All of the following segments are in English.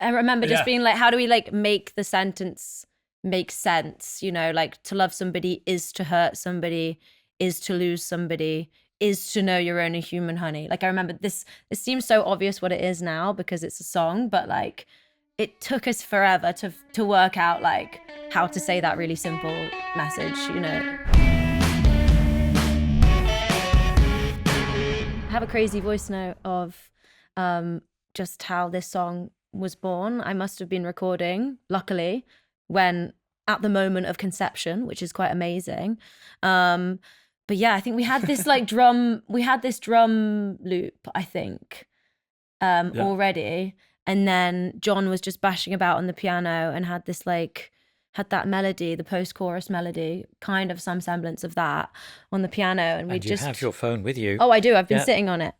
I remember just being like, how do we like make the sentence make sense? You know, like to love somebody is to hurt somebody, is to lose somebody, is to know you're only human, honey. Like I remember this, it seems so obvious what it is now because it's a song, but like it took us forever to work out like how to say that really simple message, you know. I have a crazy voice note of just how this song was born. I must have been recording, luckily, when at the moment of conception, which is quite amazing. But yeah, I think we had this like drum loop, I think, already. And then John was just bashing about on the piano and had that melody, the post-chorus melody, kind of some semblance of that on the piano. And we just have your phone with you. Oh, I do. I've been sitting on it.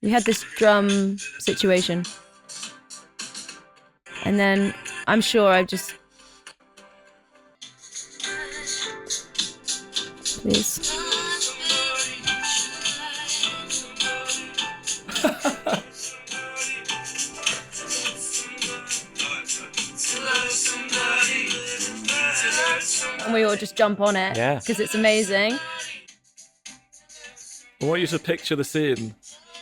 We had this drum situation. And then I'm sure I've just... Please. And we all just jump on it because it's amazing. I want you to picture the scene.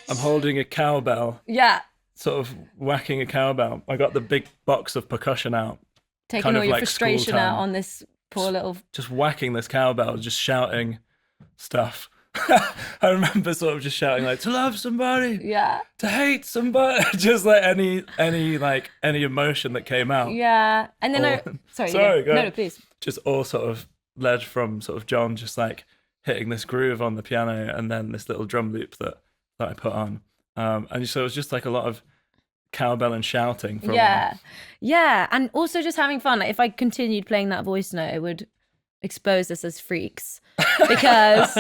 I'm holding a cowbell. Yeah. Sort of whacking a cowbell. I got the big box of percussion out. Taking all your frustration out on this poor little... Just whacking this cowbell, just shouting stuff. I remember sort of just shouting like, to love somebody. Yeah. To hate somebody. Just like any emotion that came out. Yeah. And then Sorry, go ahead. No, please. Just all sort of led from sort of John just like hitting this groove on the piano and then this little drum loop that I put on. And so it was just like a lot of cowbell and shouting for a while. Yeah. And also just having fun. Like if I continued playing that voice note, it would expose us as freaks. Because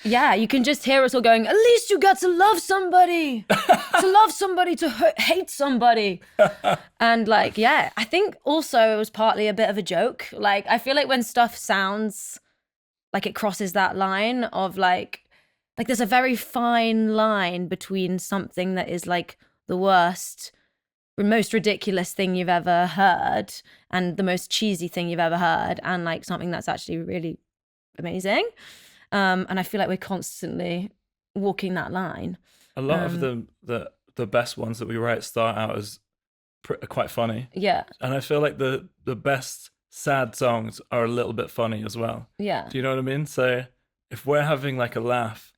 you can just hear us all going, at least you got to love somebody. To love somebody, to hate somebody. And like, I think also it was partly a bit of a joke. Like I feel like when stuff sounds like it crosses that line of like there's a very fine line between something that is like the worst, most ridiculous thing you've ever heard and the most cheesy thing you've ever heard and like something that's actually really amazing. And I feel like we're constantly walking that line. A lot of the best ones that we write start out as quite funny. Yeah. And I feel like the best sad songs are a little bit funny as well. Yeah. Do you know what I mean? So if we're having like a laugh,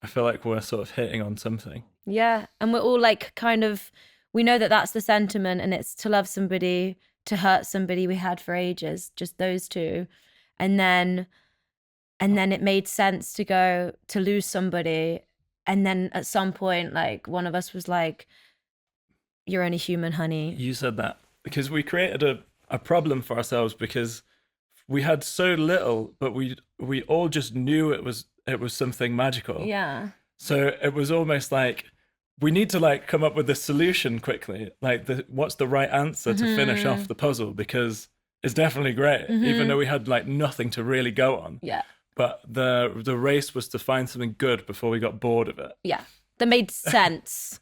I feel like we're sort of hitting on something. Yeah. And we're all like kind of, we know that that's the sentiment and it's to love somebody, to hurt somebody. We had for ages, just those two. And then it made sense to go to lose somebody. And then at some point, like one of us was like, you're only human, honey. You said that because we created a problem for ourselves because we had so little, but we all just knew it was something magical. Yeah. So it was almost like we need to like come up with a solution quickly. Like what's the right answer to finish off the puzzle, because it's definitely great, even though we had like nothing to really go on. Yeah. But the race was to find something good before we got bored of it. Yeah. That made sense.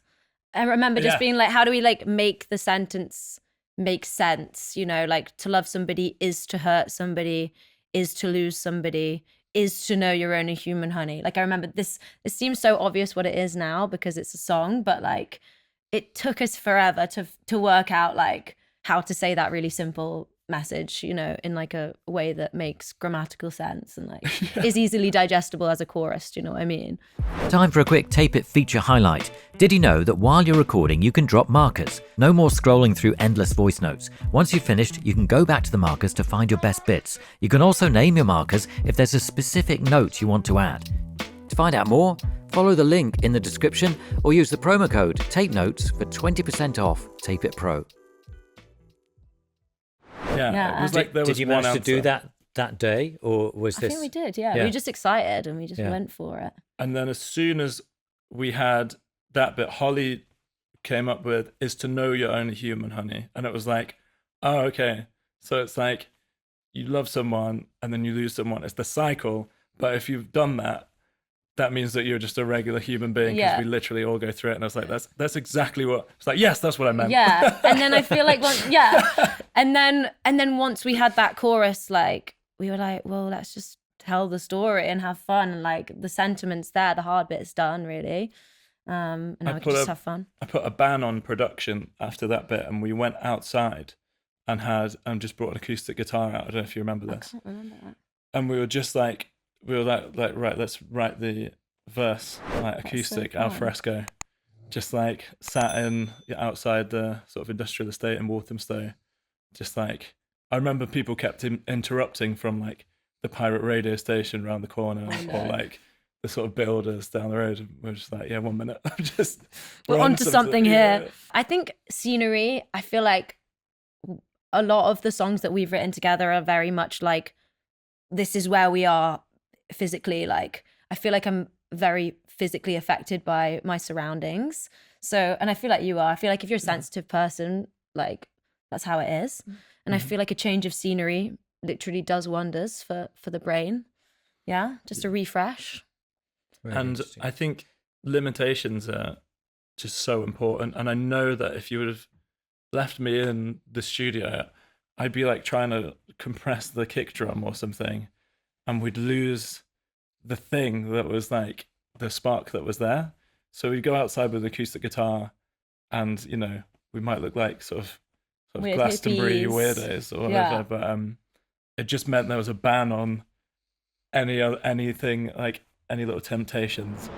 I remember just being like, how do we like make the sentence make sense? You know, like to love somebody is to hurt somebody, is to lose somebody, is to know you're only human, honey. Like I remember this, it seems so obvious what it is now because it's a song, but like it took us forever to work out like how to say that really simple message, you know, in like a way that makes grammatical sense and like is easily digestible as a chorus. Do you know what I mean? Time for a quick Tape It feature highlight. Did you know that while you're recording you can drop markers? No more scrolling through endless voice notes. Once you've finished, you can go back to the markers to find your best bits. You can also name your markers if there's a specific note you want to add. To find out more, follow the link in the description or use the promo code TAPE-NOTES for 20% off Tape It Pro. Yeah. It was like there was Did you manage to do that day, or was this? I think we did, yeah. We were just excited and we just went for it. And then as soon as we had that bit, Holly came up with is to know you're only human, honey. And it was like, oh, okay. So it's like you love someone and then you lose someone. It's the cycle. But if you've done that, that means that you're just a regular human being, because Yeah. we literally all go through it. And I was like, that's exactly what it's like. Yes, that's what I meant. Yeah. And then I feel like and then once we had that chorus, like we were like, well, let's just tell the story and have fun, and like the sentiment's there, the hard bit's done, really. And now we can just have fun. I put a ban on production after that bit, and we went outside and just brought an acoustic guitar out. I don't know if you remember this. I can't remember that. And we were like, right, let's write the verse, like acoustic, so al fun. fresco, just like sat in outside the sort of industrial estate in Walthamstow. Just like, I remember people kept interrupting from like the pirate radio station around the corner, or like the sort of builders down the road. And we were just like, yeah, 1 minute. We're onto something yeah. here. I think scenery, I feel like a lot of the songs that we've written together are very much like, this is where we are physically. Like, I feel like I'm very physically affected by my surroundings. So, and I feel like you are. I feel like if you're a sensitive person, like that's how it is. And I feel like a change of scenery literally does wonders for the brain. Yeah, just a refresh. Very And interesting. I think limitations are just so important. And I know that if you would have left me in the studio, I'd be like trying to compress the kick drum or something, and we'd lose the thing that was like the spark that was there. So we'd go outside with an acoustic guitar, and you know, we might look like sort of Weird Glastonbury hippies. weirdos or whatever, Yeah. but it just meant there was a ban on anything, like any little temptations.